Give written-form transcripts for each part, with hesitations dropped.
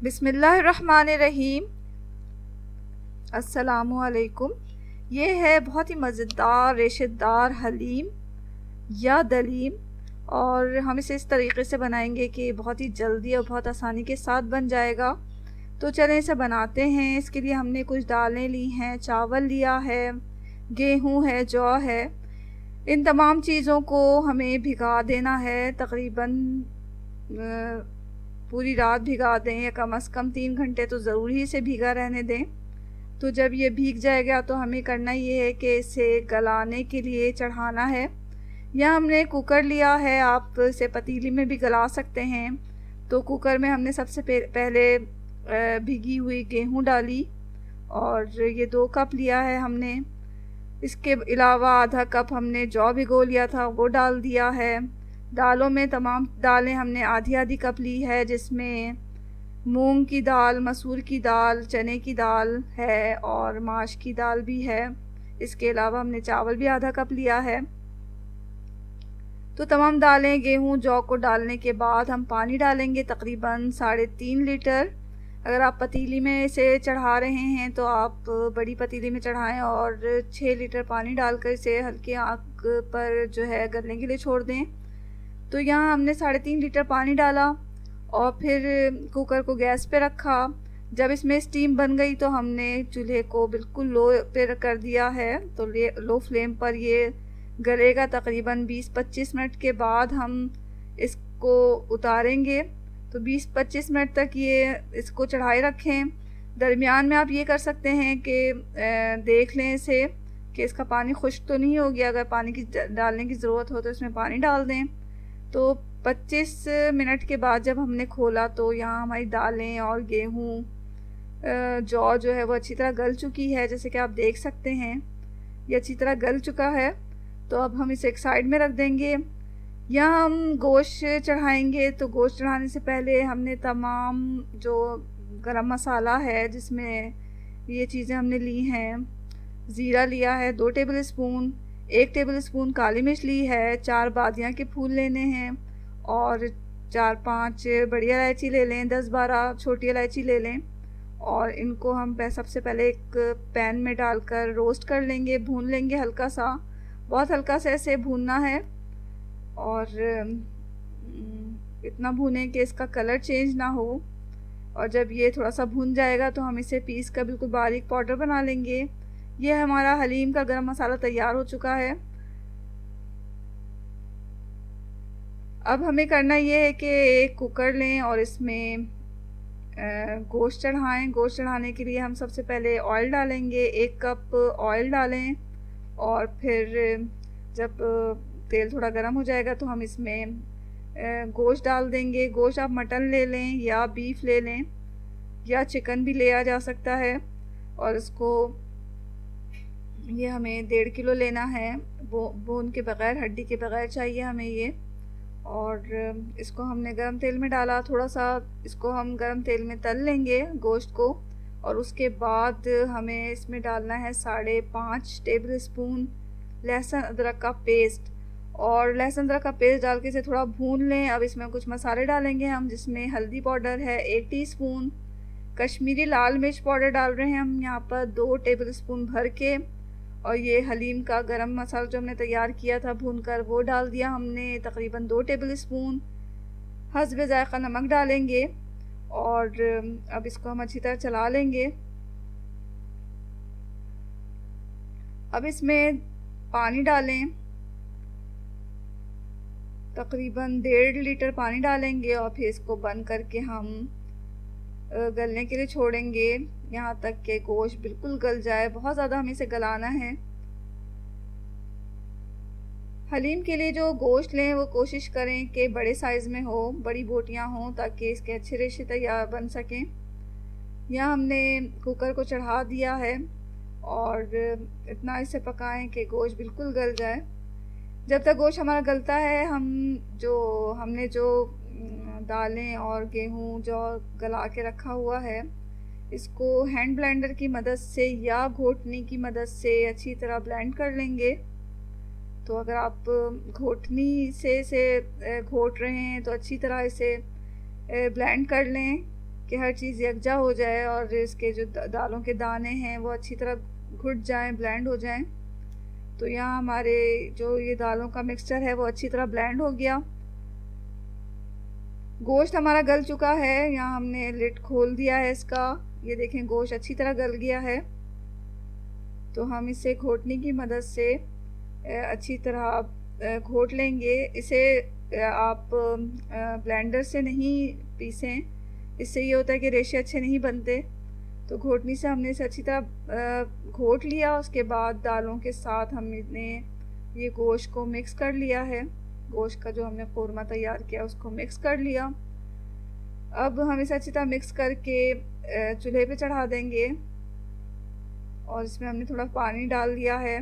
बिस्मिल्लाहिर्रहमानिर्रहीम। अस्सलामुअलैकुम। ये है बहुत ही मज़ेदार रेशेदार हलीम या दलीम, और हम इसे इस तरीके से बनाएंगे कि बहुत ही जल्दी और बहुत आसानी के साथ बन जाएगा। तो चलें इसे बनाते हैं। इसके लिए हमने कुछ दालें ली हैं, चावल लिया है, गेहूँ है, जौ है। इन तमाम चीज़ों को हमें भिगा देना है। तकरीबन पूरी रात भिगा दें या कम से कम 3 घंटे तो ज़रूर ही इसे भीगा रहने दें। तो जब ये भीग जाएगा तो हमें करना ये है कि इसे गलाने के लिए चढ़ाना है। या हमने कुकर लिया है, आप इसे पतीली में भी गला सकते हैं। तो कुकर में हमने सबसे पहले भीगी हुई गेहूँ डाली, और ये 2 कप लिया है हमने। इसके अलावा आधा कप हमने जौ भिगो लिया था, वो डाल दिया है। दालों में तमाम दालें हमने आधी आधी कप ली है, जिसमें मूंग की दाल, मसूर की दाल, चने की दाल है और माश की दाल भी है। इसके अलावा हमने चावल भी आधा कप लिया है। तो तमाम दालें, गेहूँ, जौ को डालने के बाद हम पानी डालेंगे तकरीबन 3.5 लीटर। अगर आप पतीली में इसे चढ़ा रहे हैं तो आप बड़ी पतीली में चढ़ाएं और 6 लीटर पानी डालकर इसे हल्की आंच पर जो है गलने के लिए छोड़ दें। तो यहाँ हमने 3.5 लीटर पानी डाला और फिर कुकर को गैस पे रखा। जब इसमें स्टीम बन गई तो हमने चूल्हे को बिल्कुल लो पे कर दिया है। तो लो फ्लेम पर ये गलेगा। तकरीबन 20-25 मिनट के बाद हम इसको उतारेंगे। तो 20-25 मिनट तक ये इसको चढ़ाए रखें। दरमियान में आप ये कर सकते हैं कि देख लें इसे कि इसका पानी खुश्क तो नहीं हो गया। अगर पानी की डालने की ज़रूरत हो तो इसमें पानी डाल दें। तो 25 मिनट के बाद जब हमने खोला तो यहाँ हमारी दालें और गेहूँ, जौ जो है वो अच्छी तरह गल चुकी है। जैसे कि आप देख सकते हैं ये अच्छी तरह गल चुका है। तो अब हम इसे एक साइड में रख देंगे। यहाँ हम गोश्त चढ़ाएंगे। तो गोश्त चढ़ाने से पहले हमने तमाम जो गरम मसाला है, जिसमें ये चीज़ें हमने ली हैं, ज़ीरा लिया है 2 टेबल स्पून, 1 टेबल स्पून काली मिर्च ली है, 4 बादियाँ के फूल लेने हैं और 4-5 बड़ी इलायची ले लें, 10-12 छोटी इलायची ले लें। और इनको हम सबसे पहले एक पैन में डालकर रोस्ट कर लेंगे, भून लेंगे हल्का सा, बहुत हल्का सा ऐसे भूनना है। और इतना भूनें कि इसका कलर चेंज ना हो। और जब ये थोड़ा सा भून जाएगा तो हम इसे पीस कर बिल्कुल बारीक पाउडर बना लेंगे। ये हमारा हलीम का गरम मसाला तैयार हो चुका है। अब हमें करना ये है कि एक कुकर लें और इसमें गोश्त चढ़ाएं। गोश्त चढ़ाने के लिए हम सबसे पहले ऑयल डालेंगे। 1 कप ऑयल डालें और फिर जब तेल थोड़ा गर्म हो जाएगा तो हम इसमें गोश्त डाल देंगे। गोश्त आप मटन ले लें या बीफ ले लें या चिकन भी लिया जा सकता है। और इसको ये हमें 1.5 किलो लेना है। बोन के बग़ैर, हड्डी के बग़ैर चाहिए हमें ये। और इसको हमने गरम तेल में डाला। थोड़ा सा इसको हम गरम तेल में तल लेंगे गोश्त को। और उसके बाद हमें इसमें डालना है 5.5 टेबल स्पून लहसुन अदरक का पेस्ट। और लहसुन अदरक का पेस्ट डाल के इसे थोड़ा भून लें। अब इसमें कुछ मसाले डालेंगे हम, जिसमें हल्दी पाउडर है 1 टीस्पून, कश्मीरी लाल मिर्च पाउडर डाल रहे हैं हम यहाँ पर 2 टेबल स्पून भर के। और ये हलीम का गरम मसाला जो हमने तैयार किया था भूनकर, वो डाल दिया हमने तकरीबन 2 टेबल स्पून। हस्ब ज़ायक़ा नमक डालेंगे और अब इसको हम अच्छी तरह चला लेंगे। अब इसमें पानी डालें, तकरीबन 1.5 लीटर पानी डालेंगे और फिर इसको बंद करके हम गलने के लिए छोड़ेंगे यहाँ तक कि गोश्त बिल्कुल गल जाए। बहुत ज़्यादा हमें इसे गलाना है। हलीम के लिए जो गोश्त लें वो कोशिश करें कि बड़े साइज़ में हो, बड़ी बोटियाँ हों, ताकि इसके अच्छे रेशे तैयार बन सकें। यहाँ हमने कुकर को चढ़ा दिया है और इतना इसे पकाएं कि गोश्त बिल्कुल गल जाए। जब तक गोश्त हमारा गलता है हमने जो दालें और गेहूँ जो गला के रखा हुआ है, इसको हैंड ब्लेंडर की मदद से या घोटनी की मदद से अच्छी तरह ब्लेंड कर लेंगे। तो अगर आप घोटनी से इसे घोट रहे हैं तो अच्छी तरह इसे ब्लेंड कर लें कि हर चीज़ यकजा हो जाए और इसके जो दालों के दाने हैं वो अच्छी तरह घुट जाएं, ब्लेंड हो जाएं। तो यहाँ हमारे जो ये दालों का मिक्सचर है वो अच्छी तरह ब्लेंड हो गया। गोश्त हमारा गल चुका है। यहाँ हमने लिड खोल दिया है इसका। ये देखें गोश्त अच्छी तरह गल गया है। तो हम इसे घोटने की मदद से अच्छी तरह घोट लेंगे। इसे आप ब्लेंडर से नहीं पीसें, इससे ये होता है कि रेशे अच्छे नहीं बनते। तो घोटनी से हमने इसे अच्छी तरह घोट लिया। उसके बाद दालों के साथ हमने ये गोश्त को मिक्स कर लिया है। गोश्त का जो हमने कौरमा तैयार किया उसको मिक्स कर लिया। अब हम इसे अच्छी तरह मिक्स करके चूल्हे पे चढ़ा देंगे और इसमें हमने थोड़ा पानी डाल दिया है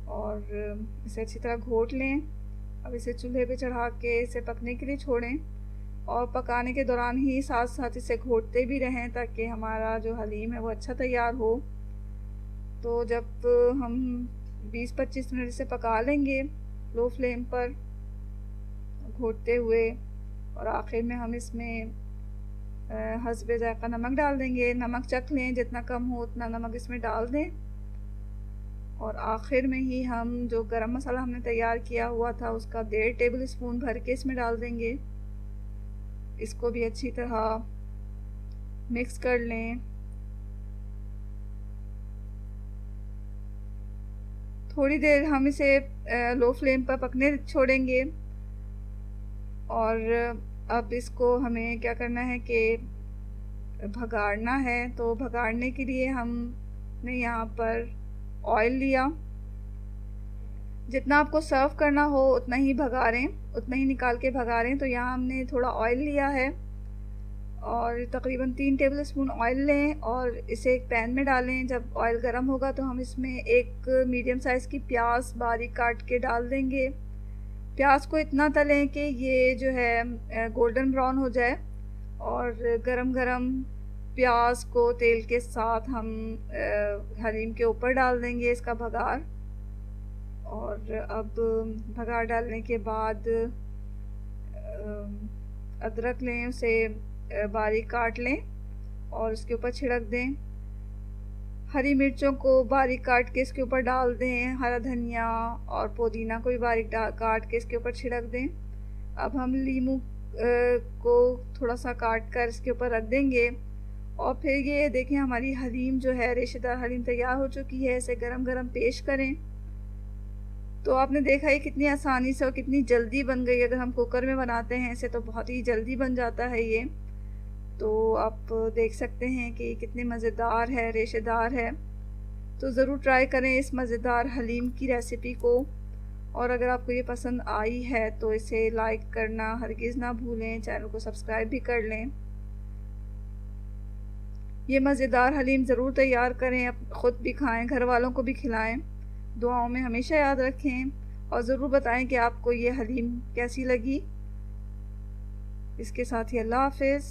और इसे अच्छी तरह घोट लें। अब इसे चूल्हे पे चढ़ा के इसे पकने के लिए छोड़ें और पकाने के दौरान ही साथ साथ इसे घोटते भी रहें ताकि हमारा जो हलीम है वो अच्छा तैयार हो। तो जब हम 20-25 मिनट इसे पका लेंगे लो फ्लेम पर घोटते हुए, और आखिर में हम इसमें हस्बे ज़ायक़ा नमक डाल देंगे। नमक चख लें, जितना कम हो उतना नमक इसमें डाल दें। और आखिर में ही हम जो गरम मसाला हमने तैयार किया हुआ था उसका 1.5 टेबल स्पून भर के इसमें डाल देंगे। इसको भी अच्छी तरह मिक्स कर लें। थोड़ी देर हम इसे लो फ्लेम पर पकने छोड़ेंगे। और अब इसको हमें क्या करना है कि भगाड़ना है। तो भगाड़ने के लिए हमने यहाँ पर ऑयल लिया। जितना आपको सर्व करना हो उतना ही भगाड़ें, उतना ही निकाल के भगाड़ें। तो यहाँ हमने थोड़ा ऑयल लिया है और तकरीबन 3 टेबल स्पून ऑयल लें और इसे एक पैन में डालें। जब ऑयल गर्म होगा तो हम इसमें एक मीडियम साइज़ की प्याज बारीक काट के डाल देंगे। प्याज को इतना तलें कि ये जो है गोल्डन ब्राउन हो जाए और गरम गरम प्याज को तेल के साथ हम हलीम के ऊपर डाल देंगे इसका भगार। और अब भगार डालने के बाद अदरक लें, उसे बारीक काट लें और उसके ऊपर छिड़क दें। हरी मिर्चों को बारीक काट के इसके ऊपर डाल दें। हरा धनिया और पुदीना को भी बारीक काट के इसके ऊपर छिड़क दें। अब हम लीमू को थोड़ा सा काट कर इसके ऊपर रख देंगे। और फिर ये देखें हमारी हलीम जो है रेशेदार हलीम तैयार हो चुकी है। इसे गरम गरम पेश करें। तो आपने देखा ये कितनी आसानी से और कितनी जल्दी बन गई। अगर हम कुकर में बनाते हैं इसे तो बहुत ही जल्दी बन जाता है ये। तो आप देख सकते हैं कि कितने मज़ेदार है, रेशेदार है। तो ज़रूर ट्राई करें इस मज़ेदार हलीम की रेसिपी को। और अगर आपको ये पसंद आई है तो इसे लाइक करना हरगिज़ ना भूलें। चैनल को सब्सक्राइब भी कर लें। ये मज़ेदार हलीम ज़रूर तैयार करें, ख़ुद भी खाएं, घर वालों को भी खिलाएं। दुआओं में हमेशा याद रखें और ज़रूर बताएं कि आपको ये हलीम कैसी लगी। इसके साथ ही अल्लाह हाफ़िज़।